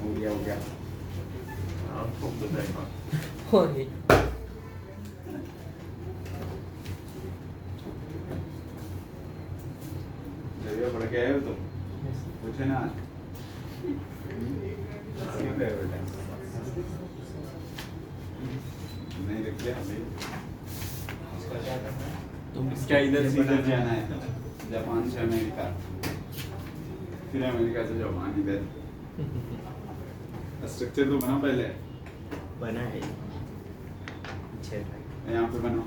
हो गया हाँ खूब बताएगा होगी जब पढ़ के आए हो तुम पूछे ना क्यों गए बेटा नहीं रख लिया अभी तुम क्या इधर से इधर जाना है जापान से अमेरिका फिर अमेरिका से जापान इधर स्ट्रक्चर तो बना पहले बना है अच्छे यहाँ पे बनो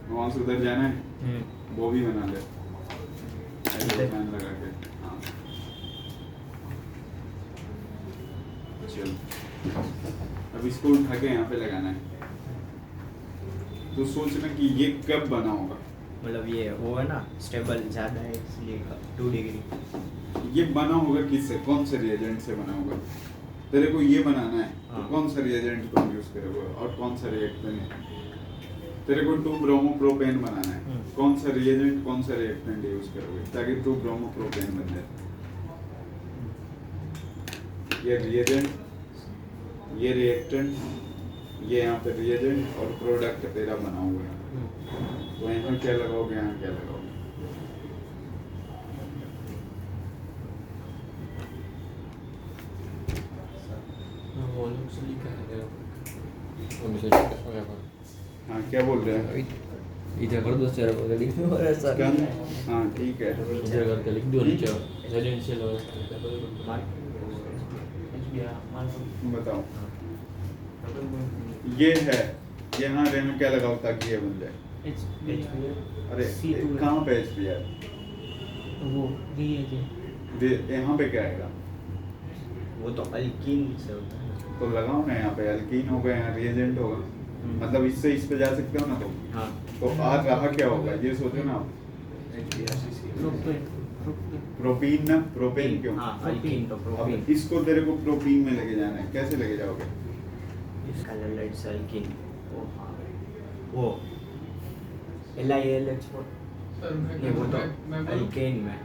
वहाँ से उधर जाना है वो भी बना ले ऐसे डिजाइन लगा के हाँ चल अब इसको उठा के यहाँ पे लगाना है तो सोचना कि ये कब बना होगा मतलब ये वो है ना स्टेबल ज़्यादा है इसलिए 2 डिग्री ये बना होगा किससे कौन से रिएजेंट से बना होगा तेरे को ये बनाना है तो हाँ। कौन सा रिएजेंट को यूज करोगे और कौन सा रिएक्टेंट तेरे को 2 ब्रोमोप्रोपेन बनाना है कौन सा रिएजेंट कौन सा रिएक्टेंट यूज करोगे ताकि 2 ब्रोमोप्रोपेन बन जाए ये रिएजेंट ये रिएक्टेंट ये यहाँ पे रिएजेंट और प्रोडक्ट तेरा बना हुआ है तो यहाँ क्या लगाओगे यहाँ क्या लगाओगे वो लोग से लिखा है उनसे लिखा है हाँ क्या बोल रहे हैं इधर कर दो तेरे को लिख दो और ऐसा हाँ ठीक है इधर करके लिख दो नीचे रेजिडेंशियल और बताओ ये है यहाँ रहने क्या लगाओ ताकि ये बन जाए अरे कहाँ पे एच है वो रिएजेंट यहाँ पे क्या आएगा वो तो अल्कीन से होता है तो लगाओ ना यहाँ पे अल्कीन होगा यहाँ रिएजेंट होगा मतलब इससे इस पे जा सकते हो ना तुम हाँ तो आज रहा क्या होगा ये सोचो ना आप प्रोपीन ना प्रोपेन क्यों हाँ अल्कीन तो प्रोपीन अब इसको तेरे को प्रोपीन में लेके जाना है कैसे लेके जाओगे इसका लेट से अल्कीन वो LiLH4 नहीं वो तो अल्केन में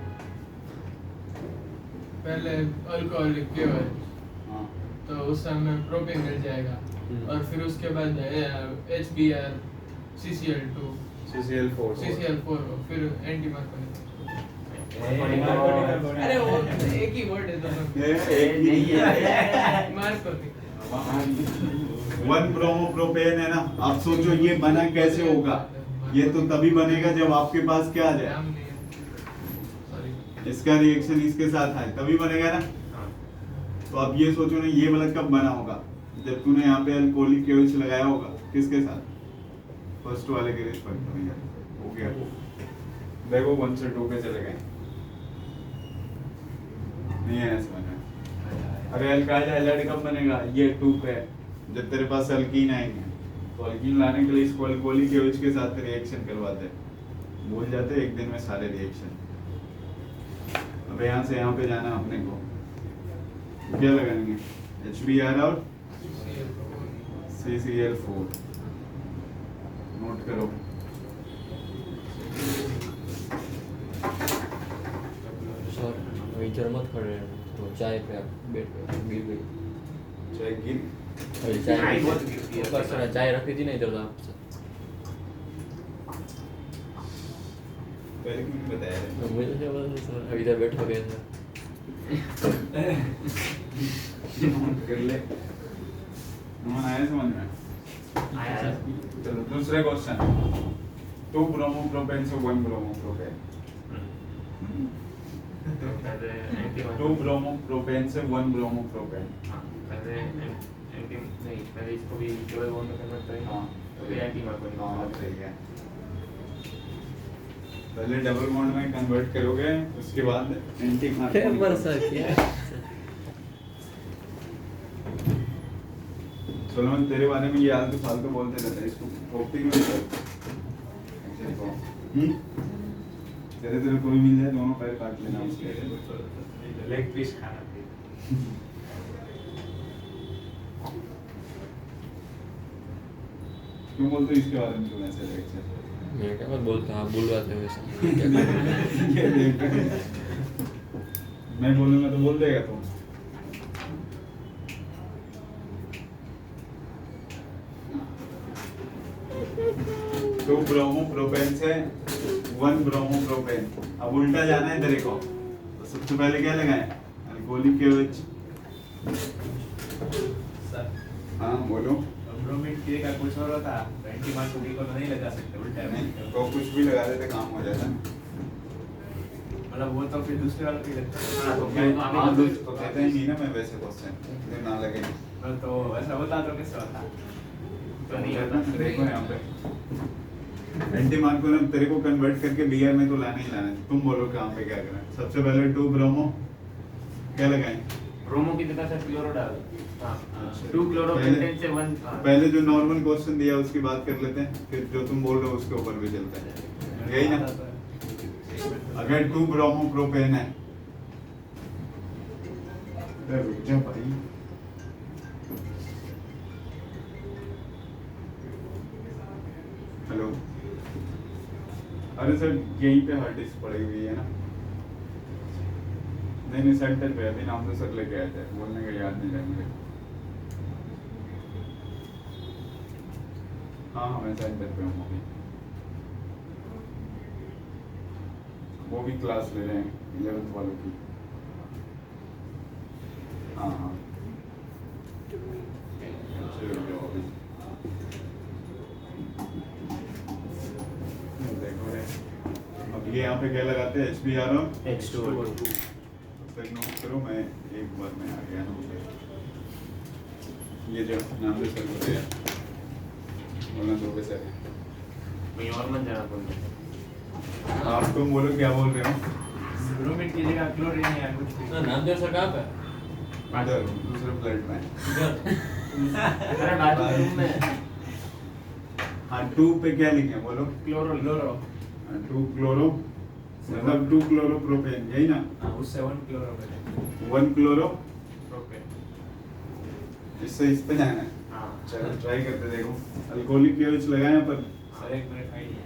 पहले अल्कोहलिक केवल हाँ तो उस समय प्रोपेन मिल जाएगा और फिर उसके बाद HBr CCl2 CCl4 CCl4 फिर एंटी अरे वो एक ही वर्ड है दोनों एक ही है मार्कोटिक 1 ब्रोमोप्रोपेन है ना आप सोचो ये बना कैसे होगा ये तो तभी बनेगा जब आपके पास क्या आ जाए इसका रिएक्शन इसके साथ आए तभी बनेगा ना तो अब ये सोचो ना ये वाला कब बना होगा जब तूने यहाँ पे अल्कोहलिक केवल्स लगाया होगा किसके साथ फर्स्ट वाले के रिस्पेक्ट में हो गया देखो 1 से 2 पे चले गए नहीं है समझ में अरे अल्काइल हैलाइड कब बनेगा ये 2 पे जब तेरे पास अल्कीन आएंगे तो अल्कीन लाने के लिए इसको अल्कोहलिक केवल्स के साथ रिएक्शन करवाते हैं भूल जाते एक दिन में सारे रिएक्शन अब यहाँ से यहाँ पे जाना अपने को क्या लगाएंगे HBr और CCl4 नोट करो सर इधर मत कर रहे तो चाय पे बैठ गिर गई चाहे गिर अरे चाय ऊपर से चाय रखी थी ना इधर तो आप पहले क्यों नहीं बताया रे? मुझे क्या पता सर अभी इधर बैठ हो गया था नोट कर ले नोन आया समझ में आया चलो दूसरा क्वेश्चन 2 ब्रोमोप्रोपेन से 1 ब्रोमोप्रोपेन 2 ब्रोमोप्रोपेन से 1 ब्रोमोप्रोपेन पहले इसको भी डबल बॉन्ड में कन्वर्ट करेंगे हाँ तो फिर एंटी मार्को हाँ सही है पहले डबल बॉन्ड में कन्वर्ट करोगे उसके बाद एंटी मार्को सोलमन तेरे बारे में ये आलतू फालतू बोलते रहते हैं इसको ठोकते क्यों नहीं तेरे तेरे कोई मिल जाए दोनों पैर काट लेना उसके लेग पीस खाना क्यों बोलते हो इसके बारे में तुम ऐसे लेक्चर मैं क्या बोलता हाँ बुलवाते वैसा ये देख। मैं बोलूंगा तो बोल देगा तुम। टू ब्रोमो प्रोपेन से 1 ब्रोमो प्रोपेन। अब उल्टा जाना है तेरे को, तो सबसे पहले क्या लगाए? Alcoholic KOH। सर हाँ बोलो। ब्रोमीड के का कुछ और होता, 20 मार्क्स को नहीं लगा सकते उल्टा में। नहीं तो कुछ भी लगा देते काम हो जाता। मतलब वो तो फिर दूसरे वाले की लगता है। तो मैं तो कहते ही नहीं ना मैं वैसे क्वेश्चन ना लगे। तो ऐसा होता तो कैसे होता? तो नहीं होता। देखो यहाँ पे 20 मार्क को ना तेरे को कन्वर्ट करके बीआर में तो लाना ही लाना है। तुम बोलो कहाँ पे क्या करना है। सबसे पहले 2 ब्रोमो क्या लगाएं? ब्रोमो की जगह से क्लोरो डाल। हाँ अच्छा। 2 क्लोरो पेंटेन से 1। पहले जो नॉर्मल क्वेश्चन दिया उसकी बात कर लेते हैं, फिर जो तुम बोल रहे हो उसके ऊपर भी चलते हैं, यही ना? अगर 2 ब्रोमो प्रोपेन है, अरे रुक जा भाई, हेलो, अरे सर यहीं पे हार्ड डिस्क पड़ी हुई है ना? नहीं सेंटर पे अभी नाम तो सर लेके आए थे, बोलने का याद नहीं रहा मुझे। हाँ मैं सेंटर पे हूँ अभी। वो भी क्लास ले रहे हैं 11th वालों की। हाँ हाँ चलो अभी देखो रे, अब ये यहाँ पे क्या लगाते हैं? HBr और H2O2। तो नोट करो, मैं एक बार में आ गया ना। ये जो नाम से सर बोले बोलना दो पे सर। कहीं और मत जाना बोल। आप तुम बोलो क्या बोल रहे हो? ब्रोमीड की जगह क्लोरीन या कुछ भी। नामदेव सर कहाँ पे? इधर दूसरे फ्लैट में। अरे बाथरूम में हाँ 2 पे क्या लिखे बोलो? Chloro chloro. 2 क्लोरो मतलब 2 क्लोरो प्रोपेन, यही ना? हाँ उससे 1 क्लोरो पे 1 क्लोरो, प्रोपेन। इससे इस पे जाना है। हाँ चलो ट्राई करते देखो। अल्कोहलिक KOH लगाए पर सर एक मिनट आइडिया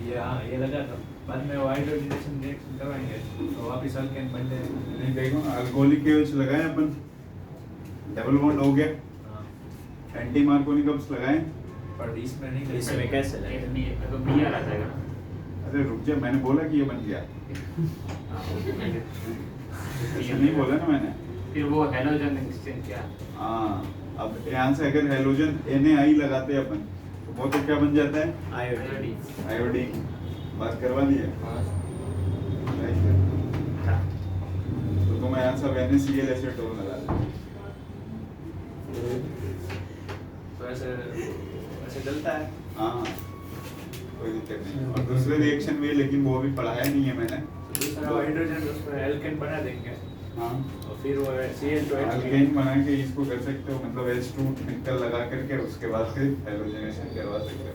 ये हाँ ये लगा था, बाद में वो हाइड्रोजनेशन रिएक्शन करवाएंगे तो वापस अल्केन बन जाएगा। नहीं देखो अल्कोहलिक KOH लगाए अपन, डबल बॉन्ड हो गया। हाँ एंटी मार्कोनिक कप्स लगाए, पर इसमें नहीं, इसमें कैसे लगेगा? तो बी आ जाएगा। अरे रुक जा, मैंने बोला कि ये बन गया, ऐसे नहीं बोला ना मैंने। फिर वो हेलोजन एक्सचेंज क्या? हाँ अब यहाँ से अगर हेलोजन Na लगाते हैं अपन तो वो तो क्या बन जाता है? आयोडीन। आयोडीन। बात करवा दी है। तो तुम्हें यहाँ सब NaCl एसीटोन लगा दे। तो ऐसे डलता है। हाँ हाँ कोई दिक्कत नहीं। और दूसरे रिएक्शन भी है लेकिन वो अभी पढ़ाया नहीं है मैंने। तो दूसरा हाइड्रोजन उसमें एल्केन बना देंगे हाँ और फिर वो Cl2H अल्केन बना के इसको कर सकते हो, मतलब H2 निकल लगा करके उसके बाद फिर हेलोजनेशन करवा सकते हो,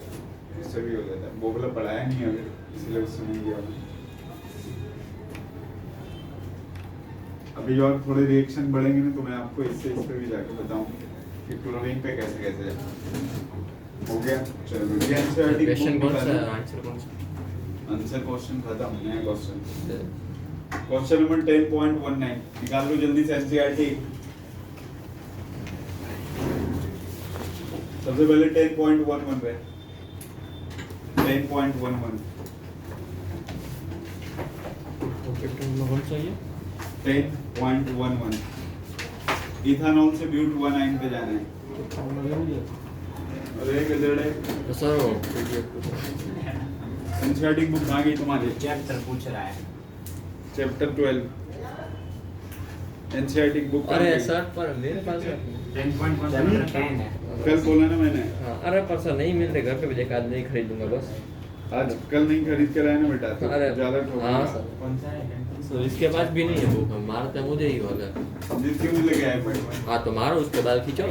इससे भी हो जाता है। वो बोला पढ़ाया नहीं है अभी, इसलिए उससे नहीं गया मैं। अभी और थोड़े रिएक्शन बढ़ेंगे ना तो मैं आपको इससे इस पे भी जाके बताऊंगा कि क्लोरीन पे कैसे कैसे जाता। हो गया चलो ये एनसीईआरटी क्वेश्चन कौन सा है? आंसर कौन सा? आंसर क्वेश्चन खत्म, नया क्वेश्चन। क्वेश्चन नंबर 10.19 निकाल लो जल्दी से एनसीईआरटी। सबसे पहले 10.11 पे 10.11 कौन सा ये? 10.11 इथानॉल से ब्यूट 1 पे जाना है। अरे गधेड़े तो सर वो PDF एनसीईआरटी बुक आ गई तुम्हारी? चैप्टर पूछ रहा है। Chapter 12 NCERT book. अरे सर पर मेरे पास है। 10.1 है। कल बोला ना मैंने, हाँ अरे पर सर नहीं मिलते घर पे भी देखा, आज नहीं खरीद लूंगा बस। आज कल नहीं खरीद कर आया ना बेटा तो अरे ज्यादा ठोका। हाँ सर, कौन सा है? तो इसके पास भी नहीं है बुक, हम मारते मुझे ही होगा। जिसके भी लेके आए पॉइंट हाँ तो मारो उसके बाद खींचो,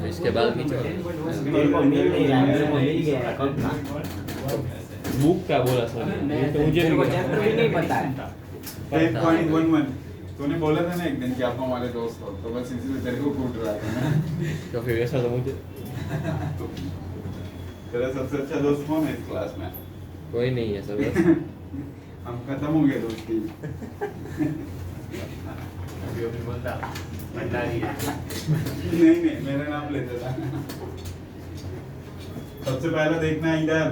इसके बाद खींचो। मेरे को मिल नहीं रहा है, मेरे को मिल गया है कब का? बुक क्या बोला सर? ये तो मुझे मेरे को भी चैप्टर भी नहीं पता है। 10.11 तूने बोला था ना एक दिन कि आप हमारे दोस्त हो, तो बस इसीलिए तेरे को कूट रहा था मैं। तो फिर ऐसा तो मुझे तेरा सबसे अच्छा दोस्त कौन है इस क्लास में? कोई नहीं है सब बस। हम खत्म हो गए दोस्ती। अभी अभी बोलता भंडारी है। नहीं नहीं, मेरा नाम लेते था। सबसे पहला देखना है इधर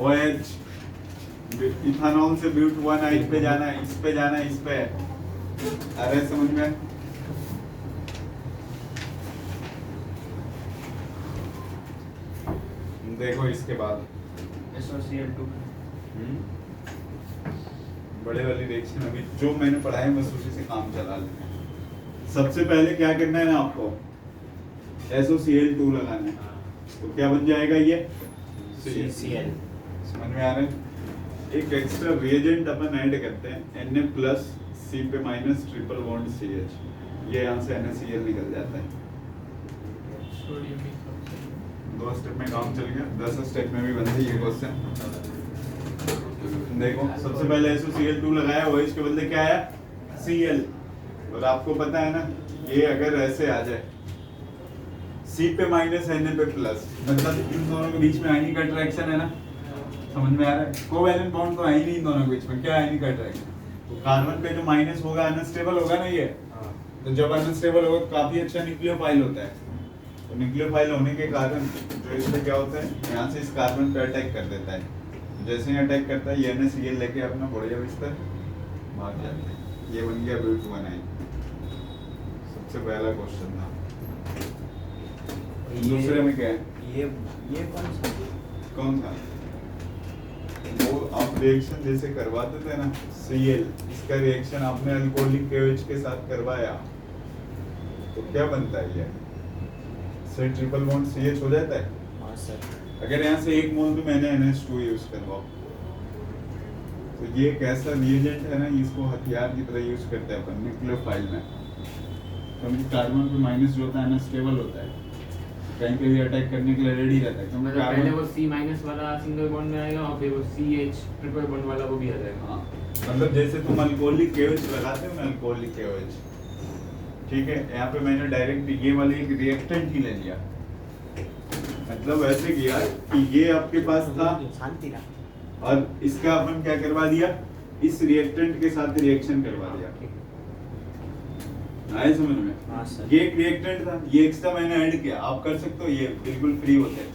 OH इथानॉल से ब्यूट 1 आइट पे जाना है, इस पे जाना है, इस पे। अरे समझ में? देखो इसके बाद SOCl2 बड़े वाली रिएक्शन अभी जो मैंने पढ़ा है बस उसी से काम चला लेना है। सबसे पहले क्या करना है ना आपको, SOCl2 लगाना है। तो क्या बन जाएगा ये? CCl। समझ में आ रहा है? एक एक्स्ट्रा रिएजेंट अपन ऐड करते हैं, Na प्लस C पे माइनस ट्रिपल बॉन्ड CH। ये यहाँ से NaCl निकल जाता है। Sodium ethoxide. 2 स्टेप में काम चल गया, 10 स्टेप में भी बनती है ये क्वेश्चन। देखो सबसे पहले SOCl2 लगाया, OH के बदले क्या आया? Cl। और आपको पता है ना, ये अगर ऐसे आ जाए C पे माइनस Na पे प्लस, मतलब इन दोनों के बीच में आयनिक अट्रैक्शन है ना, समझ में आ रहा है? कोवैलेंट बॉन्ड तो है ही नहीं इन दोनों के बीच में, क्या आयनिक अट्रैक्शन? तो कार्बन पे जो माइनस होगा अनस्टेबल होगा ना ये, तो जब अनस्टेबल होगा तो काफी अच्छा न्यूक्लियोफाइल होता है। तो न्यूक्लियोफाइल होने के कारण जो इससे क्या होता है, यहाँ से इस कार्बन पे अटैक कर देता है। जैसे ही अटैक करता है ये NaCl लेके अपना बढ़िया बिस्तर भाग जाता है। ये बन गया ब्यूट 1 आइट। सबसे पहला क्वेश्चन था। दूसरे में क्या है? ये कौन था? वो आप रिएक्शन जैसे करवाते थे ना, Cl, इसका रिएक्शन आपने अल्कोहलिक KOH के साथ करवाया तो क्या बनता है ये? से ट्रिपल बॉन्ड CH हो जाता है। हाँ सर। अगर यहाँ से 1 मोल भी मैंने NH2 यूज करवाओ तो ये एक ऐसा रिएजेंट है ना, इसको हथियार की तरह यूज करते हैं अपन न्यूक्लियोफाइल में। क्योंकि कार्बन पे माइनस जो होता है अनस्टेबल होता है, कहीं पे भी अटैक करने के लिए रेडी रहता है। क्योंकि मतलब पहले कार्बन वो C माइनस वाला सिंगल बॉन्ड में आएगा और फिर वो CH ट्रिपल बॉन्ड वाला वो भी आ जाएगा। हाँ, मतलब जैसे तुम अल्कोहलिक KOH लगाते हो ना, अल्कोहलिक KOH, ठीक है, यहाँ पे मैंने डायरेक्ट ये वाले एक रिएक्टेंट ही ले लिया। मतलब ऐसे किया कि ये आपके पास था शांति रहा। और इसका अपन क्या करवा दिया, इस रिएक्टेंट के साथ रिएक्शन करवा दिया। आए समझ में? हाँ सर। ये एक रिएक्टेंट था, ये एक्स्ट्रा मैंने ऐड किया। आप कर सकते हो, ये बिल्कुल फ्री होते हैं।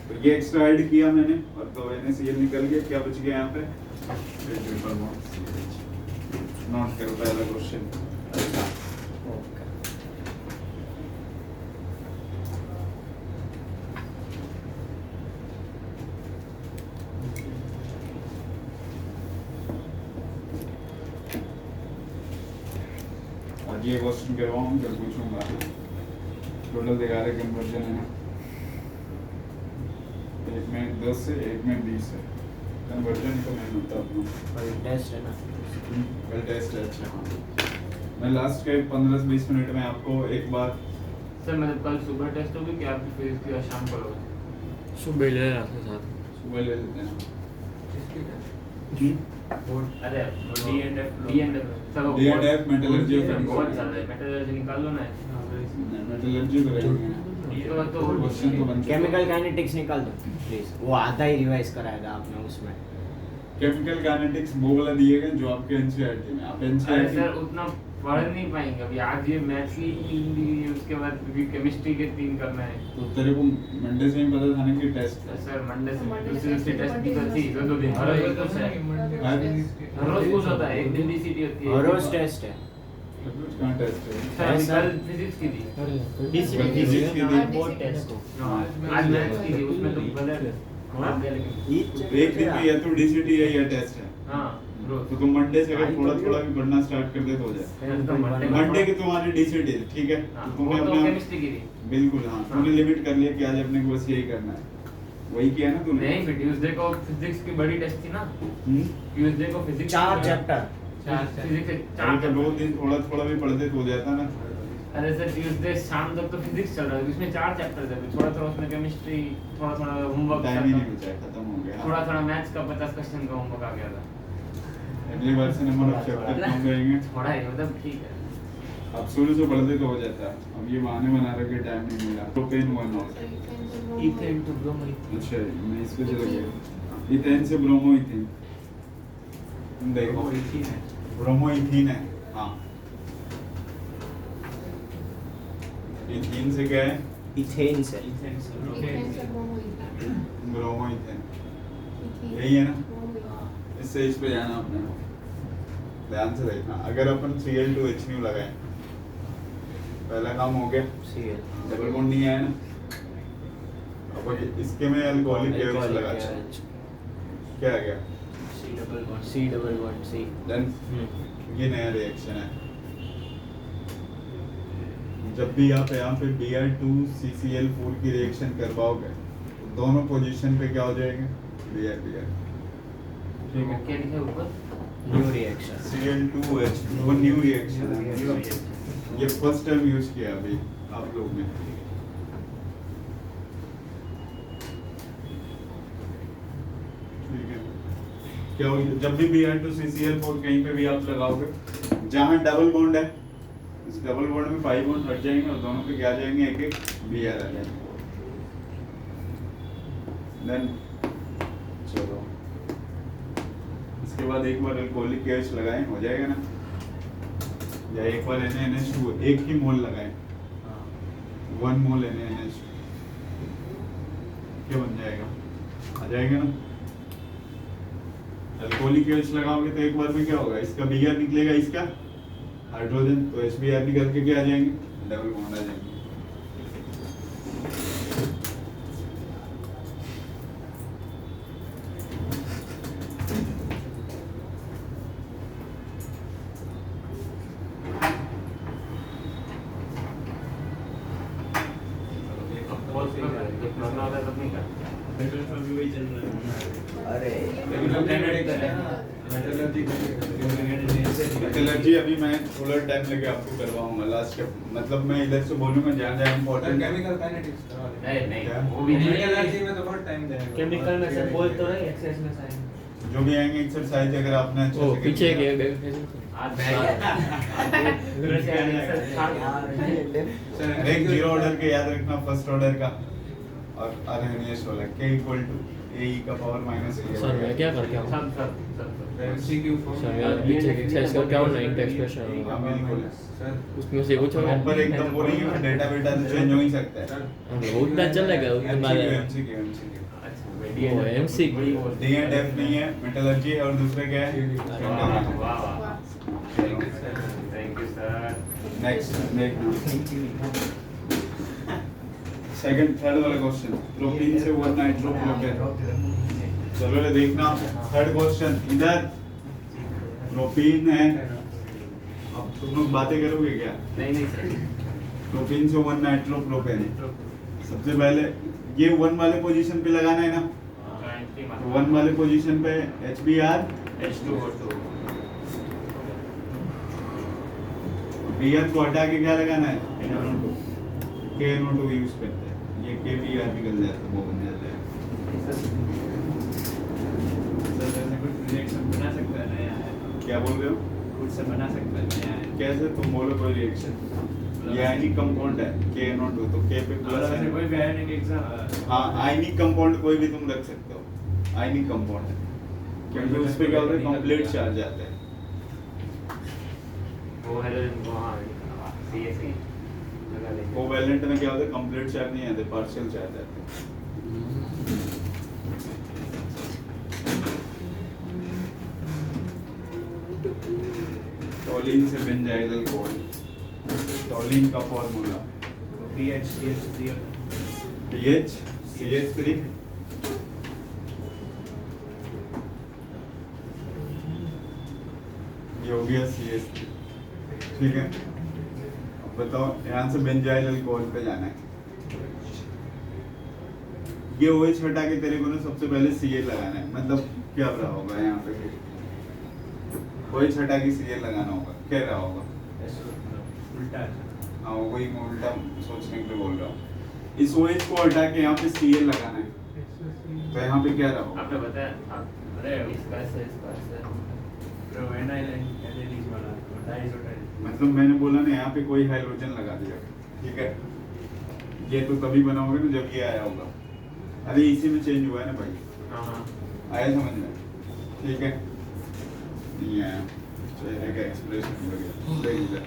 तो ये एक्स्ट्रा ऐड किया मैंने और तो NaCl निकल गया। क्या बच गया यहाँ पे? Triple bond CH। नोट करो पहला क्वेश्चन। आज ये क्वेश्चन करवाऊँ, कल पूछूंगा। टोटल 11 कन्वर्जन है ना, एक में 10 से, एक में 20 है। कन्वर्जन तो मैं होता अपना कल टेस्ट है ना। कल टेस्ट है। अच्छा हाँ, मैं लास्ट के 15 से 20 मिनट में आपको एक बार सर मतलब कल सुबह टेस्ट होगी कि आपकी फिजिक्स की शाम को होगी? सुबह ले आपके साथ। सुबह ले लेते हैं। अरे D&F सर वो D&F मेटलर्जी बहुत ज्यादा है, मेटलर्जी निकाल लो ना। मेटलर्जी करेंगे ना। तो क्वेश्चन तो बनते केमिकल काइनेटिक्स निकाल दो प्लीज। वो आधा ही रिवाइज कराएगा आपने उसमें। केमिकल काइनेटिक्स वो वाला दिए गए जो आपके NCERT में। आप अरे NCERT सर उतना पढ़ नहीं पाएंगे अभी। आज ये मैथ्स की हिंदी, उसके बाद केमिस्ट्री के 3 करना है। तो तेरे को मंडे से ही पता था ना कि टेस्ट है। सर मंडे से दूसरी टेस्ट भी होती है, 2 दिन हर रोज कुछ है, हर रोज कुछ होता है, एक दिन DCT होती है, और रोज टेस्ट है। कहाँ टेस्ट है? सर अभी कल फिजिक्स की थी, फिजिक्स की थी। बोर्ड टेस्ट को। आज मैथ्स की थी, उसमें तो भले हाँ एक दिन में या तो DCT है या टेस्ट है। हाँ रोज। तो तुम मंडे से अगर थोड़ा थोड़ा भी पढ़ना स्टार्ट कर दे तो हो जाए। मंडे के तुम्हारे DCT है, ठीक है? हाँ, तो वो तुम्हें तो अपना केमिस्ट्री की थी। बिल्कुल हाँ, तुमने लिमिट कर लिया कि आज अपने को बस यही करना है। वही किया ना तूने? नहीं फिर ट्यूसडे को फिजिक्स की बड़ी टेस्ट थी ना, ट्यूसडे को फिजिक्स 4 चैप्टर। फिजिक्स के 4 अरे तो 2 दिन थोड़ा थोड़ा भी पढ़ते तो हो जाता ना। अरे सर ट्यूसडे शाम तक तो फिजिक्स चल रहा है, इसमें 4 चैप्टर थे, थोड़ा थोड़ा उसमें केमिस्ट्री, थोड़ा थोड़ा होमवर्क, टाइम ही नहीं बचा है, खत्म हो गया। थोड़ा थोड़ा मैथ्स का 50 क्वेश्चन का होमवर्क आ गया था। अगली बार से नंबर ऑफ चैप्टर कम रहेंगे। थोड़ा ही मतलब ठीक है। अब शुरू से पढ़ते तो हो जाता है, अब ये बहाने बना रखे टाइम नहीं मिला। प्रोपेन 1 और इथेन टू ब्रोमो इथेन। अच्छा मैं इस पे चला गया, इथेन से ब्रोमो इथेन, देखो ब्रोमो इथेन है। ब्रोमो इथीन है, हाँ इथीन से क्या है, इथेन से इथेन से ब्रोमो इथेन, यही है ना। इससे इस पे जाना अपने को, ध्यान से देखना। अगर अपन Cl2H लगाए, पहला काम हो गया, Cl डबल बॉन्ड नहीं आया ना, अब इसके में अल्कोहलिक एयर्स लगा, क्या आ गया, C double bond C double bond C done. ये नया रिएक्शन है। जब भी आप यहाँ पे Br2CCl4 की रिएक्शन करवाओगे तो दोनों पोजीशन पे क्या हो जाएंगे, Br ठीक है, क्या लिखा है ऊपर? न्यू रिएक्शन Cl2H वो न्यू रिएक्शन है, New reaction। ये फर्स्ट टाइम यूज किया अभी आप लोग ने। ठीक है, क्या हो, जब भी Br2CCl4 कहीं पे भी आप लगाओगे, जहाँ डबल बॉन्ड है इस डबल बॉन्ड में 5 बॉन्ड हट जाएंगे और दोनों पे क्या आ जाएंगे, एक एक Br आ जाएंगे। देन चलो इसके बाद एक बार अल्कोहलिक एच लगाएं, हो जाएगा ना, या एक बार NaNH2 एक ही मोल लगाएं, 1 मोल NaNH2 क्या बन जाएगा, आ जाएगा ना। अल्कोहलिक एच लगाओगे तो एक बार में क्या होगा, इसका Br निकलेगा, इसका हाइड्रोजन, तो HBr निकल के क्या आ जाएंगे, डबल बॉन्ड आ जाएंगे। वही चल रहा है। अरे मेटलर्जी अभी मैं थोड़ा टाइम लेके आपको करवाऊंगा, लास्ट के मतलब मैं इधर से बोलूंगा जहाँ जहाँ इम्पोर्टेंट है। केमिकल काइनेटिक्स करवा देंगे। नहीं नहीं क्या? वो भी नहीं एनर्जी में तो बहुत टाइम जाएगा। केमिकल में से बोल तो रहे एक्सरसाइज में साइन। जो भी आएंगे एक्सरसाइज अगर आपने अच्छे ओ से पीछे किया। गए आज बैग एक जीरो ऑर्डर के याद रखना, फर्स्ट ऑर्डर का और अरहनियस वाला k इक्वल टू ए का पावर माइनस सर मैं क्या करके आऊँ सब MCQ फॉर्म सर यार पीछे एक्सरसाइज करके आऊँ ना इंट हाँ, एक्सप्रेशन बिल्कुल। सर उसमें से कुछ होगा प्रॉपर एकदम वो नहीं है, डेटा बेटा तो चेंज हो ही सकता है। वो उतना चलेगा उतना बाद MCQ अच्छा वो MCQ DNF नहीं है, मेटलर्जी है और दूसरा क्या है, वाह वाह thank you sir next second third वाला क्वेश्चन, प्रोपीन से 1 नाइट्रोप्रोपेन। चलो ले देखना, थर्ड क्वेश्चन इधर प्रोपीन है, अब तुम लोग बातें करोगे क्या, नहीं नहीं सर प्रोपीन से 1 नाइट्रोप्रोपेन। सबसे पहले ये 1 वाले पोजीशन पे लगाना है ना, तो 1 वाले पोजीशन पे HBr H2O2 Br को हटा के क्या लगाना है, KNO2 यूज करते हैं, ये KBr निकल जाता है, वो बन जाता है। रिएक्शन बना सकता है नया है, क्या बोल रहे हो, खुद से बना सकता है नया है। कैसे, तुम बोलो कोई रिएक्शन, ये आयनिक कंपाउंड है KNO2, तो K पे प्लस ऐसे है। कोई भी आयनिक एग्जाम हाँ आयनिक कंपाउंड कोई भी तुम रख सकते हो, आयनिक कंपाउंड है, क्योंकि उस पे क्या होता है, कंप्लीट चार्ज आता है। वो हाइड्रोजन वहाँ CSE लगा लेंगे कोवैलेंट में क्या होता है, कंप्लीट चार्ज नहीं आते, पार्शियल चार्ज आते हैं। टॉलिन से बेंजाइल अल्कोहल, टॉलिन का formula pH CH3 pH CH3 ये हो गया CH3, ठीक है। अब बताओ यहाँ से बेंजाइल अल्कोहल पे जाना है, ये OH हटा के तेरे को ना सबसे पहले Cl लगाना है, मतलब क्या रहा होगा यहाँ पे, OH हटा के Cl लगाना होगा, क्या रहा होगा, उल्टा हाँ वही मैं उल्टा सोचने के लिए बोल रहा हूँ। इस OH को हटा के यहाँ पे Cl लगाना है, तो यहाँ पे क्या रहा होगा, आपने बताया अरे इसका से तो एनाइल एनालिस वाला डाइसोटाइल मतलब मैंने बोला ना यहाँ पे कोई हाइड्रोजन लगा दिया, ठीक है। ये तो कभी बनाओगे ना जब ये आया होगा। अरे इसी में चेंज हुआ है ना भाई, हाँ आया समझ में, ठीक है। नहीं आया, चेहरे का एक्सप्रेशन वगैरह।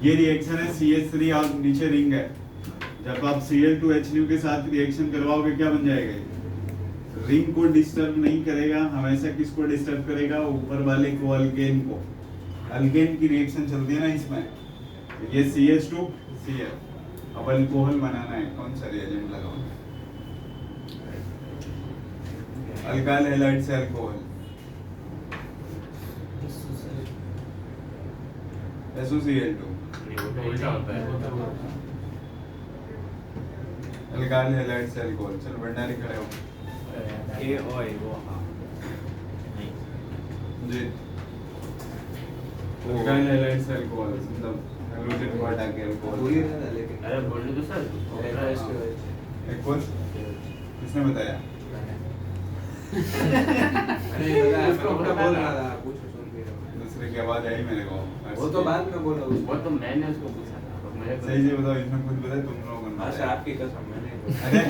ये रिएक्शन है CH3 और नीचे रिंग है। जब आप Cl2H के साथ रिएक्शन करवाओगे क्या बन जाएगा ये? रिंग को डिस्टर्ब नहीं करेगा, हमेशा किसको डिस्टर्ब करेगा? ऊपर वाले को, अल्केन को। अल्केन की रिएक्शन चलती है ना इसमें, ये CH2 Cl। अब अल्कोहल बनाना है, कौन सा रिएजेंट लगाओ? अल्काइल हैलाइड से अल्कोहल, SOCl2। नहीं वो तो उल्टा होता है। अल्काइल हैलाइड से अल्कोहल। चलो भंडारी खड़े हो ए ओए वो हाँ जी। अल्काइल हैलाइड से अल्कोहल मतलब हाइड्रोजन को हटा के अल्कोहल। अरे बोलने दो सर। एक और किसने बताया? दूसरे की आवाज आई मेरे को। वो तो बाद में बोला उसको। वो तो मैंने उसको पूछा था और मुझे तो- सही से बताओ, इसमें खुद बताया तुम लोगों ने? अच्छा आपकी कसम मैंने नहीं बोला। अरे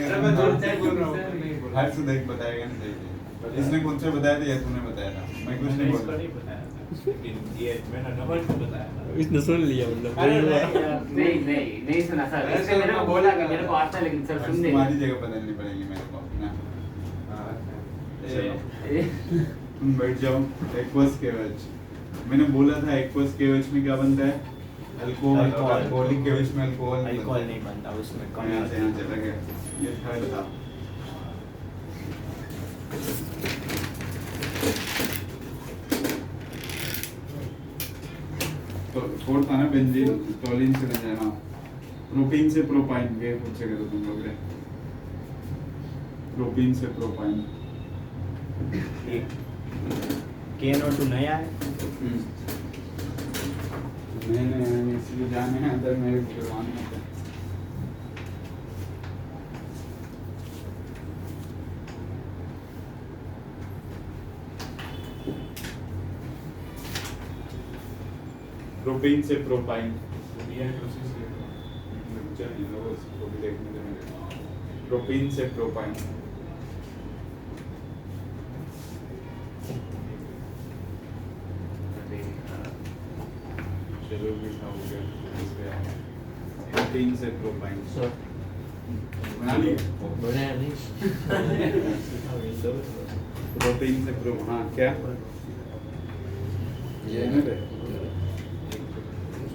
सर मैं थोड़ा सही बोल रहा हूँ, नहीं बोला। हर्ष देख बताएगा ना सही से। इसने खुद से बताया था या तूने बताया था? मैं कुछ नहीं इसको बोला। नहीं बताया था, लेकिन ये मैंने नमन को बताया था। इसने सुन लिया मतलब अरे नहीं नहीं नहीं सुना सर। अरे इसने मेरे को बोला कि मेरे को आता है लेकिन सर हर्ष सुनने तुम्हारी जगह बदलनी पड़ेगी मेरे को ना। चलो तुम बैठ जाओ। एक्वस केवच मैंने बोला था, एक्वस केवच में क्या बनता है? अल्कोहल। अल्कोहल। अल्कोहलिक केवच में अल्कोहल अल्कोहल नहीं बनता उसमें, कम यहाँ से यहाँ चला गया। ये थर्ड था। तो फोर्थ था ना बेंजीन, टोलिन से ले जाना। प्रोपीन से प्रोपाइन, ये पूछेगा तो तुम लोग रे। प्रोपीन से प्रोपाइन। KNO2 नया है। मैंने इसलिए जाने हैं अंदर मेरे जवान में थे। प्रोपीन से प्रोपाइन। प्रोपीन से प्रोपाइन। चलो बिठा हो गया। प्रोपीन से प्रोपाइन सर बना लिए। बनाया नहीं प्रोपीन से प्रो, हाँ क्या ये है ना?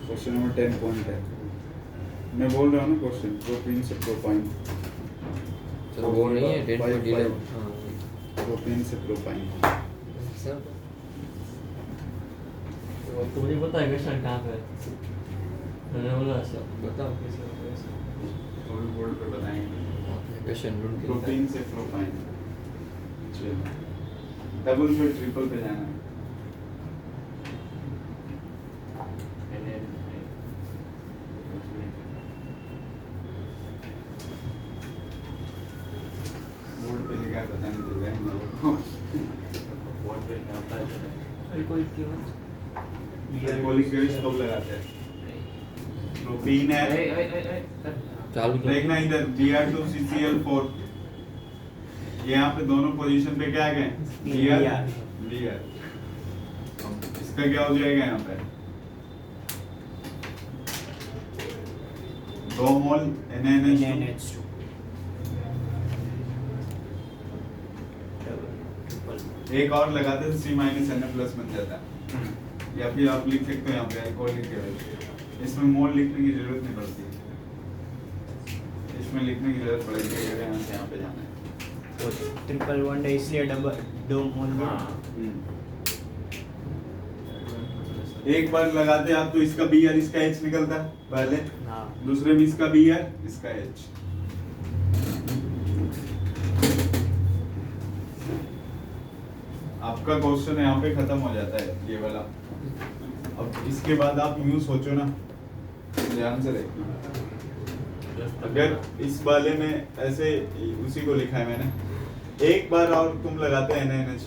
क्वेश्चन नंबर 10 पॉइंट है। मैं बोल रहा हूँ ना क्वेश्चन, प्रोपीन से प्रोपाइन। चलो वो नहीं है 10.11 प्रोपीन से प्रोपाइन। सर तो मुझे पता है क्वेश्चन कहाँ पे है। मैंने बोला सर बताओ कैसे और बोर्ड पे बताएंगे। आपने क्वेश्चन ढूंढ के प्रोपीन से प्रोपाइन। चलो डबल पे ट्रिपल पे जाना है। बोर्ड पे लिखा है, पता नहीं चल रहा है हम लोगों को। बोर्ड पे क्या होता है? अल्कोहल केवल अल्कोहलिक केवच कब लगाते हैं? प्रोपीन है, चालू तो देखना इधर Br2CCl4। ये यहाँ पे दोनों पोजीशन पे क्या आ गए? Br। इसका क्या हो जाएगा यहाँ पे? 2 मोल NaNH2। एक और लगाते तो C- Na+ बन जाता। या फिर आप लिख सकते हो यहाँ पे अल्कोहलिक केवच। इसमें मोल लिखने की जरूरत नहीं पड़ती, इसमें लिखने की जरूरत पड़ेगी अगर यहाँ से यहाँ पे जाना है। तो ट्रिपल वन है इसलिए डबल 2 मोल में। हाँ एक बार लगाते आप तो इसका Br इसका H निकलता पहले, हाँ दूसरे में इसका Br इसका H। आपका क्वेश्चन यहाँ पे खत्म हो जाता है ये वाला। अब इसके बाद आप यूं सोचो ना, ध्यान से देखना। अगर इस वाले में ऐसे उसी को लिखा है मैंने, एक बार और तुम लगाते हैं NaNH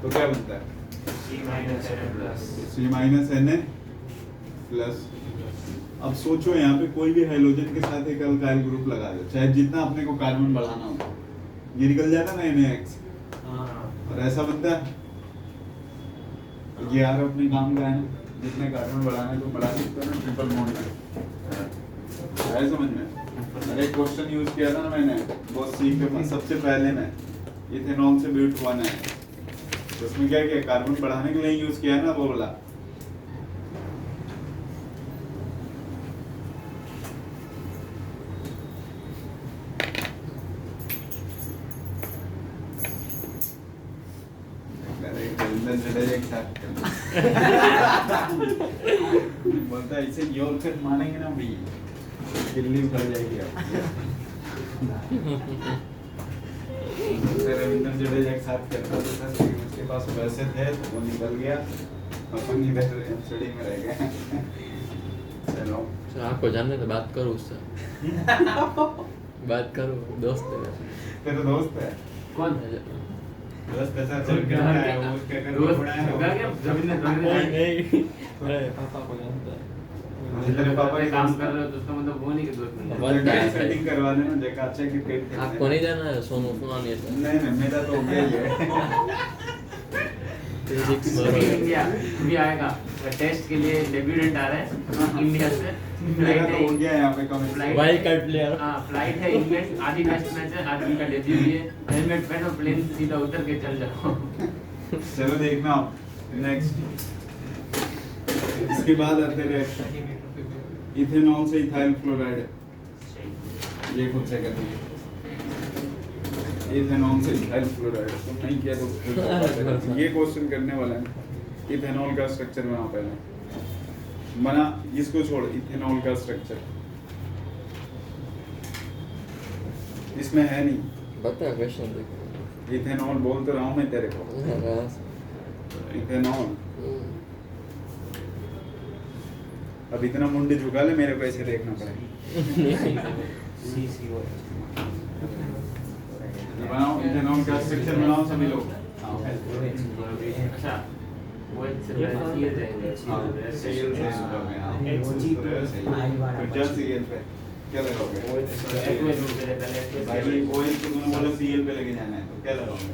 तो क्या बनता है? C minus Na plus. C minus Na plus. अब सोचो यहाँ पे कोई भी हाइड्रोजन के साथ एक अल्काइल ग्रुप लगा दो, चाहे जितना अपने को कार्बन बढ़ाना हो, ये निकल जाता ना NaX, और ऐसा बनता है। ये यार अपने काम का है ना, जितने कार्बन बढ़ाना है तो बढ़ा सकते हो ना ट्रिपल बॉन्ड में। है समझ में? अरे क्वेश्चन यूज किया था ना मैंने, वो सी के सबसे पहले में इथेनॉल से ब्यूट बना है, तो उसमें क्या किया, कार्बन बढ़ाने के लिए यूज किया ना वो वाला। बोलता है इसे यॉर्कर मानेंगे ना भाई, दिल्ली उतर जाएगी आपकी। रविंद्र जडेजा एक साथ करता था, उसके पास पैसे थे तो वो निकल गया, अपन इधर एमसीडी में रह गए। चलो सर आपको जानने तो बात करो उससे। बात करो, दोस्त है। तेरा दोस्त है? कौन? दोस्त ऐसा चल के आया है, वो उसके घर में बड़ा है। अरे पापा को जानता है। तेरे पापा के काम दोस्त कर रहे हो तो उसका मतलब वो नहीं कि दोस्त नहीं है। बात सेटिंग करवा देना, देखा अच्छा क्रिकेट खेलते हैं। आपको नहीं जाना है सोनू पुरानी है तो नहीं मेरा तो हो गया ही है। फिजिक्स इंडिया आएगा टेस्ट के लिए डेब्यूटेंट आ रहा है इंडिया से। मेरा तो हो गया है यहाँ पे कमेंट। Wild card player. हाँ फ्लाइट है इंग्लैंड, आधी टेस्ट मैच है, आज उनका डेब्यू भी है। हेलमेट पहनो, प्लेन सीधा उतर के चल जाओ। चलो देखना आप नेक्स्ट। इसके बाद आते रहे इथेनॉल से इथाइल क्लोराइड, ये खुद से कर दिए। इथेनॉल से इथाइल क्लोराइड तो नहीं किया तो ये क्वेश्चन करने वाला है। इथेनॉल का स्ट्रक्चर बनाओ पहले, बना इसको छोड़, इथेनॉल का स्ट्रक्चर इसमें है नहीं। बता क्वेश्चन देखो। इथेनॉल बोल तो रहा हूँ मैं तेरे को। इथेनॉल अब इतना मुंडी झुका ले, मेरे को ऐसे देखना पड़ेगा। बनाओ इथेनॉल का स्ट्रक्चर बनाओ सभी लोग। अच्छा वो इससे पहले ये जाएंगे। क्या लगाओगे? भाई ऑयल तो तुमने बोला Cl पे लेके जाना है, तो क्या लगाओगे?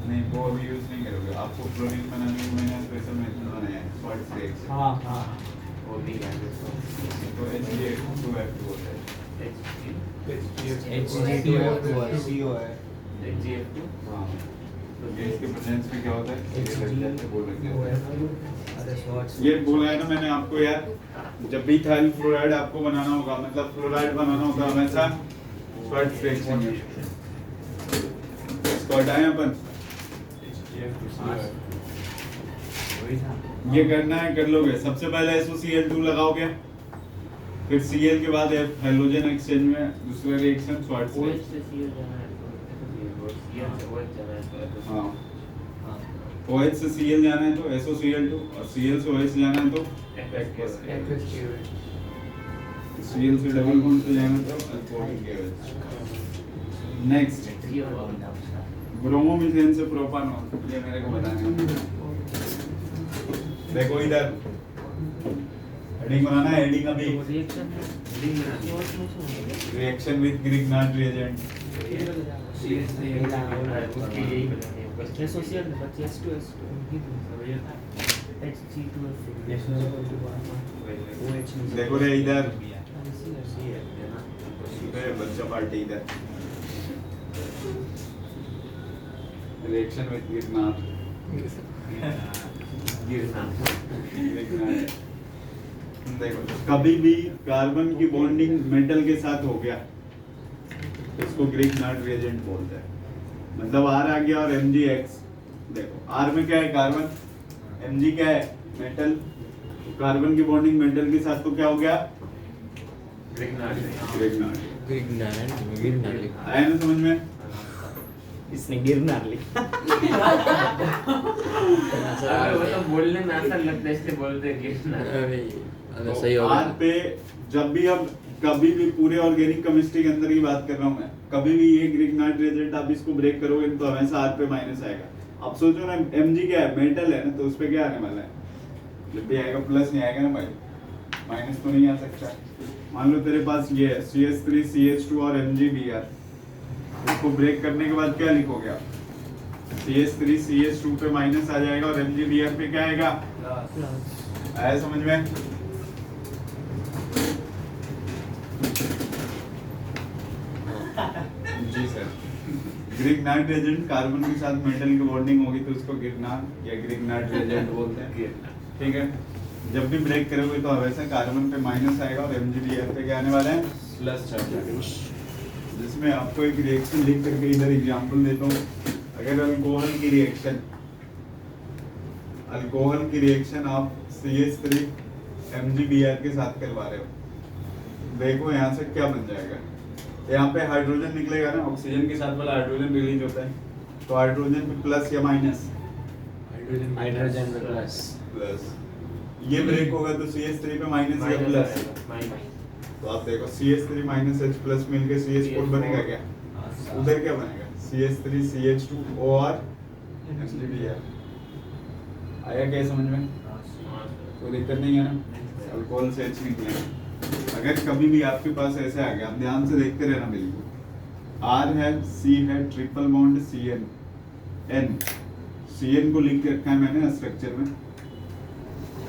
नहीं वो अभी यूज नहीं करोगे, आपको क्लोरीन बनाने के मैंने स्पेशल मेथड बनाया है, सॉल्ट स्टेक्स। हाँ हाँ वो भी है तो HgF2 होता है। HG2 है। HgF2 हाँ तो ये इसके प्रेजेंस में क्या होता है, ये लग जाता है, वो लग जाता है। ये बोला है ना मैंने आपको यार, जब भी इथाइल फ्लोराइड आपको बनाना होगा, मतलब फ्लोराइड बनाना होगा हमेशा सॉल्ट स्टेक्स चाहिए। इसको हटाएं अपन, ये करना है कर लोगे। सबसे पहले SOCl2 लगाओगे, फिर Cl के बाद हाइड्रोजन एक्सचेंज में दूसरा रिएक्शन सॉल्ट OH से। से Cl जाना है तो Cl से OH जाना है तो हाँ OH से Cl जाना है तो SOCl2, और Cl से OH जाना है तो Cl से डबल बॉन्ड से जाना है तो अल्कोहल KOH। नेक्स्ट ब्रोमोमीथेन से प्रोपानॉल, ये मेरे को बताना है। देखो इधर हेडिंग बनाना है, हेडिंग अभी रिएक्शन विद ग्रिग्नार्ड रिएजेंट। उसके यही बनानी है बस। देखो रे इधर बच्चा पार्टी इधर रिएक्शन विद ग्रिग्नार्ड। देखो कभी भी कार्बन की बॉन्डिंग मेटल के साथ हो गया, इसको ग्रिग्नार्ड रिएजेंट बोलते हैं। मतलब R आ गया और MgX, देखो R में क्या है कार्बन, Mg क्या है मेटल, तो कार्बन की बॉन्डिंग मेटल के साथ तो क्या हो गया ग्रिग्नार्ड। आया ना समझ में? इसने गिरनार ली अरे वो तो बोलने में आसान लगता है इसलिए बोलते हैं कि ना अरे तो सही हो आर गया। पे जब भी अब कभी भी पूरे ऑर्गेनिक केमिस्ट्री के अंदर की बात कर रहा हूँ मैं, कभी भी ये ग्रिग्नार्ड रिएजेंट आप इसको ब्रेक करोगे तो हमेशा आर पे माइनस आएगा। अब सोचो ना Mg क्या है, मेटल है ना, तो उस पे क्या आने वाला है, जब भी आएगा प्लस नहीं आएगा ना भाई, माइनस तो नहीं आ सकता। मान लो तेरे पास ये है CH3 CH2 और MgBr, इसको ब्रेक करने के बाद क्या लिखोगे आप, CH3 CH2 पे माइनस आ जाएगा और MgBr पे क्या आएगा, आया समझ में? जी सर। ग्रिग्नार्ड रिएजेंट कार्बन के साथ मेटल की बॉन्डिंग होगी तो उसको गिरनार्ड या ग्रिग्नार्ड रिएजेंट बोलते हैं, ठीक है। जब भी ब्रेक करोगे तो वैसे कार्बन पे माइनस आएगा और MgBr पे क्या आने वाला है, प्लस चार्ज आएगा। जिसमें आपको एक रिएक्शन लिख करके इधर एग्जांपल देता हूँ। अगर अल्कोहल की रिएक्शन आप CH3 MgBr के साथ करवा रहे हो, देखो यहाँ से क्या बन जाएगा। यहाँ पे हाइड्रोजन निकलेगा ना, ऑक्सीजन के साथ वाला हाइड्रोजन रिलीज होता है, तो हाइड्रोजन पे प्लस या माइनस, हाइड्रोजन में प्लस प्लस। ये ब्रेक होगा तो CH3 पे माइनस या प्लस, तो आप देखो CH3 माइनस H प्लस मिलके CH4 बनेगा क्या, उधर क्या बनेगा, CH3 CH2 OR MgBr। आया क्या समझ में? कोई दिक्कत नहीं है ना, अल्कोहल से H निकलेगा। अगर कभी भी आपके पास ऐसे आ गया, आप ध्यान से देखते रहना बिल्कुल, R है, C है, triple bond CN, N, CN को लिख के रखा है मैंने स्ट्रक्चर में,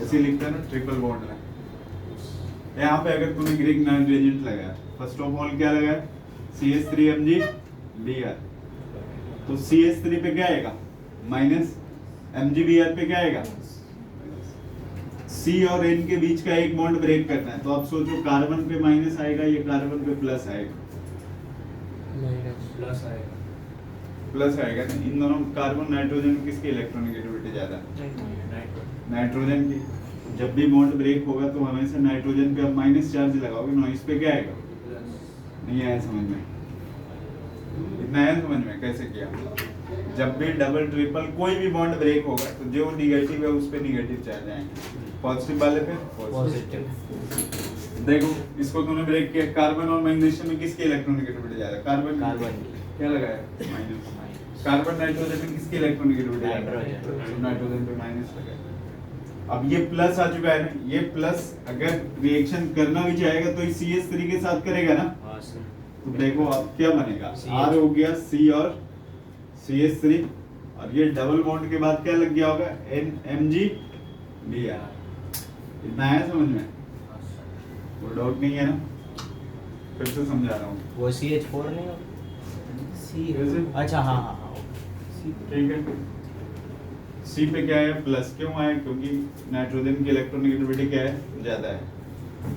ऐसे लिखता है ना ट्रिपल बॉन्ड में। यहाँ पे अगर तूने ग्रिग्नार्ड रिएजेंट लगाया, फर्स्ट ऑफ ऑल क्या लगाया, CH3 MgBr, तो CH3 पे क्या आएगा, माइनस, MgBr पे क्या आएगा, C और N के बीच का एक बॉन्ड ब्रेक करना है, तो आप सोचो कार्बन पे माइनस आएगा या कार्बन पे प्लस आएगा, प्लस आएगा। प्लस आएगा। तो इन दोनों कार्बन नाइट्रोजन में किसकी इलेक्ट्रोनेगेटिविटी ज्यादा है, नाइट्रोजन की। जब भी बॉन्ड ब्रेक होगा तो हमेशा नाइट्रोजन पे आप माइनस चार्ज लगाओगे, नॉइस पे क्या आएगा, नहीं आया समझ में, इतना आया समझ में कैसे किया। जब भी डबल ट्रिपल कोई भी बॉन्ड ब्रेक होगा तो जो निगेटिव है उस पे निगेटिव चार्ज आएंगे, पॉजिटिव वाले पे पॉजिटिव। देखो इसको तूने ब्रेक किया, कार्बन और मैग्नीशियम में किसकी इलेक्ट्रोनेगेटिविटी ज्यादा, कार्बन क्या लगाया, माइनस। कार्बन नाइट्रोजन में किसकी इलेक्ट्रोनेगेटिविटी ज्यादा, नाइट्रोजन पे माइनस लगाया। अब ये प्लस आ चुका है ना, ये प्लस अगर रिएक्शन करना भी चाहेगा तो इस CH3 के साथ करेगा ना, तो देखो अब क्या बनेगा, R हो गया C और CH3, और ये डबल बॉन्ड के बाद क्या लग गया होगा, MgBr। इतना आया समझ में, वो डाउट नहीं है ना, फिर से समझा रहा हूँ। वो CH4 नहीं हो कैसे? अच्छा हाँ हाँ हाँ ठीक है, C पे क्या है, प्लस क्यों आया, क्योंकि नाइट्रोजन की इलेक्ट्रोनेगेटिविटी क्या है, ज्यादा है।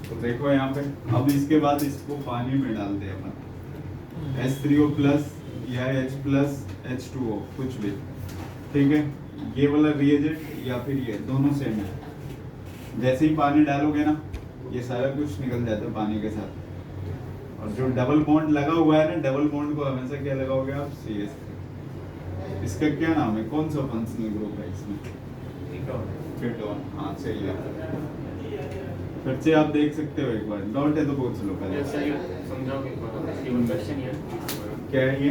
तो देखो यहाँ पे, अब इसके बाद इसको पानी में डालते हैं अपन, H3O प्लस या H प्लस H2O कुछ भी, ठीक है। ये वाला रिएजेंट या फिर ये दोनों सेम है। जैसे ही पानी डालोगे ना, ये सारा कुछ निकल जाता है पानी के साथ। और जो डबल बॉन्ड लगा हुआ है ना, डबल बॉन्ड को हमेशा क्या लगाओगे आप, CH3। इसका क्या नाम है, कौन सा फंक्शनल ग्रुप है इसमें, कीटोन। हाँ सही है, फिर से आप देख सकते हो, एक बार डाउट है तो पूछ लो पहले। समझाओगे क्वेश्चन ये क्या है ये,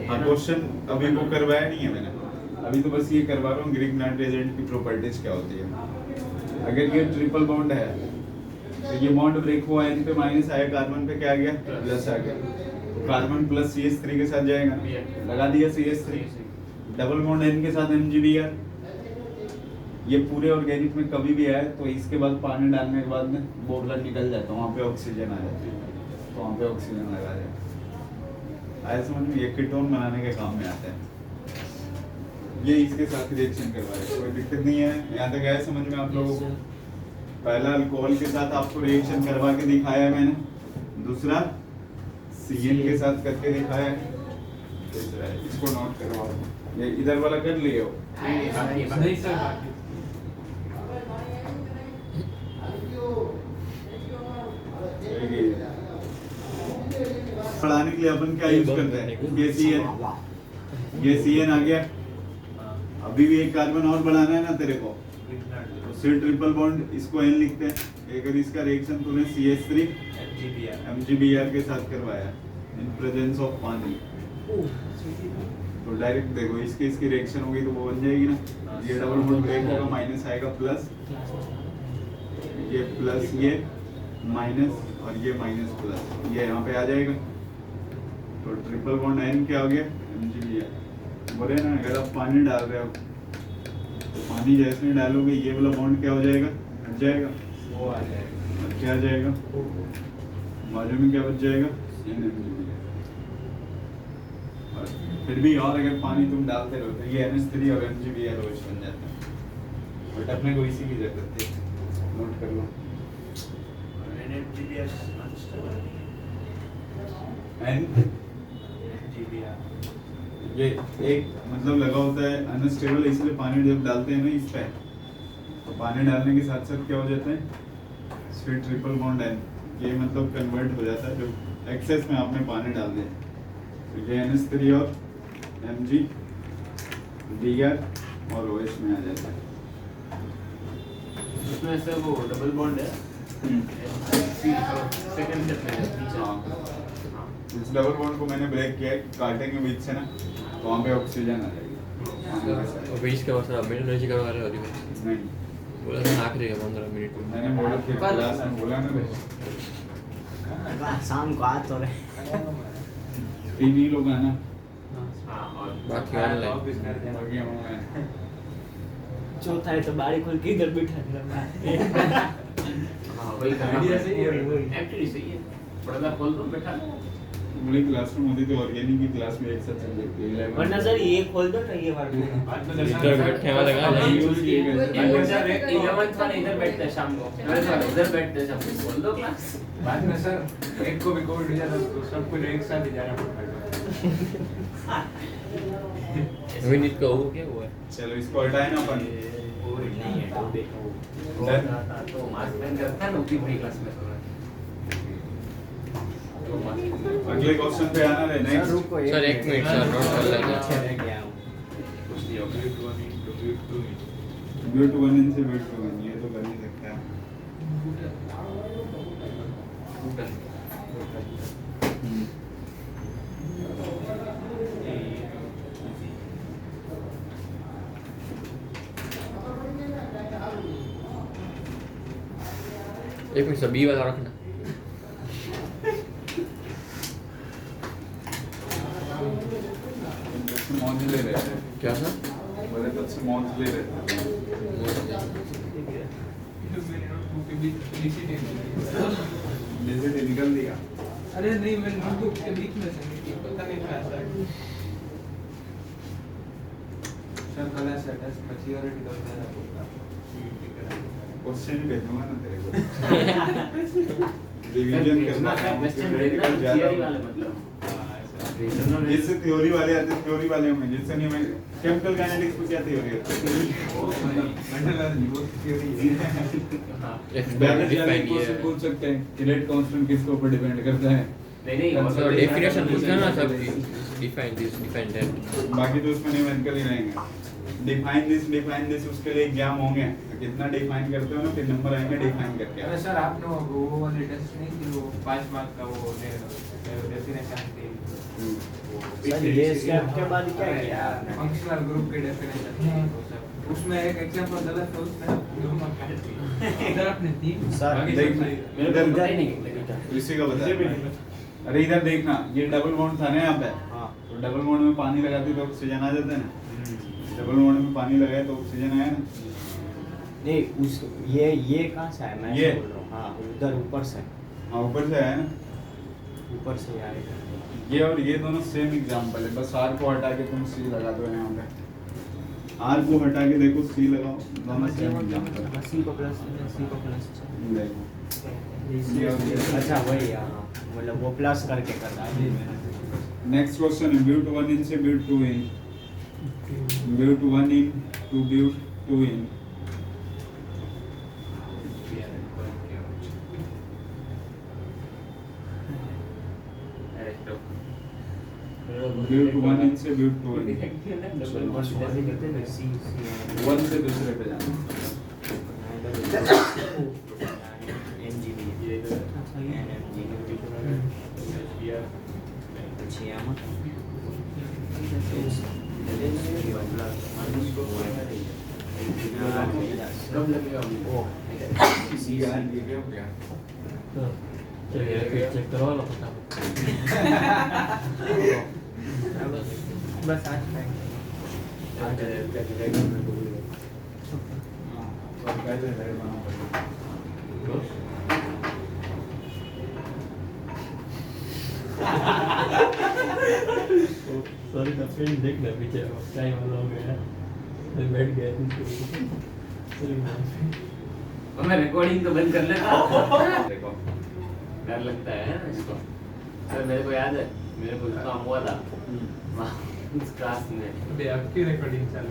हाँ क्वेश्चन अभी वो करवाया नहीं है मैंने, अभी तो बस ये करवा रहा हूँ ग्रिग्नार्ड रिएजेंट की प्रॉपर्टीज क्या होती है। अगर ये ट्रिपल बॉन्ड है तो ये बॉन्ड ब्रेक हुआ, N पे माइनस आया, कार्बन पे क्या आ गया, प्लस आ गया, तो कार्बन प्लस CH3 के साथ जाएगा, लगा दिया CH3, डबल बॉन्ड N के साथ MgBr। ये पूरे ऑर्गेनिक में कभी भी आए तो इसके बाद पानी डालने के बाद में बोगला निकल जाता है, वहाँ पे ऑक्सीजन आ जाती है, तो वहाँ पे ऑक्सीजन लगा जाए। आया समझ में, ये कीटोन बनाने के काम में आता है। ये इसके साथ रिएक्शन करवाए, कोई दिक्कत नहीं है, यहाँ तक आया समझ में आप लोगों को। पहला अल्कोहल के साथ आपको रिएक्शन करवा के दिखाया मैंने, दूसरा CN के साथ करके दिखाया है, तीसरा है, इसको नोट करवाओ। ये इधर वाला कर लिए हो, नहीं सर, देखिए बढ़ाने के लिए अपन क्या यूज करते हैं? ये CN आ गया। अभी भी एक कार्बन और बढ़ाना है ना तेरे को, तो C ट्रिपल बॉन्ड, इसको N लिखते हैं। अगर इसका रिएक्शन तूने CH3 MgBr के साथ करवाया इन प्रेजेंस ऑफ पानी, तो डायरेक्ट देखो इसकी रिएक्शन होगी तो वो बन जाएगी ना। ये डबल बॉन्ड ब्रेक होगा, माइनस आएगा प्लस, ये प्लस, ये माइनस और ये माइनस प्लस, ये यहाँ पे आ जाएगा। तो ट्रिपल बॉन्ड N क्या हो गया? MgBr। बोले ना अगर आप पानी डाल रहे हो तो पानी जैसे ही डालोगे ये वाला बॉन्ड क्या हो जाएगा? हट जाएगा, वो आ जाएगा। और क्या आ जाएगा? बाजू में क्या बच जाएगा? NMgBr। और फिर भी और अगर पानी तुम डालते रहो तो ये NH3 और MgBr OH बन जाता है। बट अपने को इसी की जरूरत है, नोट कर लो। ये एक मतलब लगा होता है अनस्टेबल, इसलिए पानी जब डालते हैं ना इस पे, तो पानी डालने के साथ साथ क्या हो जाता है? स्वीट ट्रिपल बॉन्ड N, ये मतलब कन्वर्ट हो जाता है जो एक्सेस में आपने पानी डाल दिया, तो ये NH3 और MgBr और OH में आ जाता है। इसमें से वो डबल बॉन्ड है सेकंड स्टेप में नीचे। हाँ, इस डबल बॉन्ड को मैंने ब्रेक किया है, काटेंगे बीच से ना तो वहाँ पे ऑक्सीजन आ जाएगी। और बीच का मसला मिनट करवा रहे हो अभी नहीं, बोला था आखिरी 15 मिनट में। मैंने बोला कि क्लास में बोला ना शाम को आ तो रहे 3 ही लोग हैं ना, हाँ और बाकी ऑनलाइन। बाकी online। चौथा है तो बारी खोल के इधर बैठा रहना। हाँ वही करना आइडिया सही है, पड़ेगा। एक्चुअली सही है, पर्दा खोल दो बैठा। पूरी क्लासरूम होती तो ऑर्गेनिक की क्लास में एक साथ चल जाती है। वरना सर ये खोल दो ना ये वाला। इधर बैठने वाला का नहीं यूज किए। 11th वाले इधर बैठते हैं शाम को, 12th वाले उधर बैठते हैं शाम को। खोल दो क्लास। बाद में सर एक को भी कोविड हो जाता तो सब कुछ एक साथ ही जाना पड़ता है। विनीत का वो क्या हुआ है? चलो इसको हटाए ना अपन। कोविड नहीं है, तो देखो तो मास्क पहन के रखता है ना उतनी बड़ी क्लास में। अगले क्वेश्चन पे आना है। नेक्स्ट सर एक मिनट सर नोट कर लेना। ब्यूट 1 इनसे ब्यूट 1, ये तो कर नहीं सकता है। एक मिनट सर बी वाला रखना। मौज ले रहे थे, क्या सर? बड़े तब से मौज ले रहे थे। जैसे निकल दिया। अरे नहीं, मैं नोटबुक के बीच में से निकली, पता नहीं था ऐसा। सर कल ऐसा टेस्ट मैच्योरिटी का बताना पड़ता क्वेश्चन भेजूंगा ना तेरे को। रिवीजन करना है, वेस्टर्न प्रैक्टिकल थियरी वाले ज्यादा। मतलब जिससे थ्योरी वाले आते हैं, थ्योरी वाले होंगे, जिससे नहीं मैं केमिकल काइनेटिक्स में क्या थ्योरी होती है? मेंटल एनर्जी वो थ्योरी बैलेंस डिफाइन वाले किया क्वेश्चन पूछ सकते हैं कि रेट कांस्टेंट किसके ऊपर डिपेंड करता है। नहीं सर डेफिनेशन पूछना ना सब डिफाइन दिस डिफाइन दैट। बाकी तो उसमें न्यूमेरिकल ही रहेंगे। डिफाइन दिस उसके लिए एग्जाम होंगे, तो कितना डिफाइन करते हो ना फिर नंबर आएंगे डिफाइन करके। अरे सर आपने वो वाली टेस्ट नहीं की, वो 5 मार्क का वो डेफिनेशन थी। सर ये स्टेप के बाद क्या किया आपने? फंक्शनल ग्रुप की डेफिनेशन उसमें एक एग्जांपल गलत था, उसमें 2 मार्क काट दिए। इधर आपने 3 सर देख मेरे इधर को पता ही नहीं। इसी का बता। अरे इधर देखना, ये डबल बॉन्ड था ना यहाँ पे, हाँ तो डबल बॉन्ड में पानी लगाते तो ऑक्सीजन आ जाता है ना। डबल बॉन्ड में पानी लगाए तो ऑक्सीजन आया ना। नहीं उस ये कहाँ से है? मैं ये? बोल रहा हूँ। हाँ उधर ऊपर से, हाँ ऊपर से आया ना। ऊपर से आएगा। ये और ये दोनों सेम एग्जांपल है, बस आर को हटा के तुम सी लगा दो यहाँ पे। आर को हटा के देखो सी लगाओ, दोनों सेम एग्जांपल है। सी को प्लस देखो अच्छा वही हाँ, मतलब वो प्लस करके करना है। नेक्स्ट क्वेश्चन है ब्यूट 1 इन से ब्यूट 2 इन, ब्यूट 1 इन टू ब्यूट 2 इन। ब्यूट 1 इंच से ब्यूट 2 इंच डबल बॉन्ड जैसे करते हैं ना सी वन से दूसरे पे जाना एमजीबी ये तो પછી આમાં कब लगेगा वो सी आर ये क्या हो गया हाँ, चलिए फिर चेक करवा लो फटाफट બસ આ જ થાય और कैसे रेड बनाना पड़ेगा सॉरी द फ्रेंड देख ना पीछे टाइम वाला हो गया मैं बैठ गया मैं रिकॉर्डिंग तो बंद कर लेता हूँ देखो डर लगता है ना इसको सर मेरे को याद है मेरे को काम हुआ था वहाँ उस क्लास में अभी आपकी रिकॉर्डिंग चालू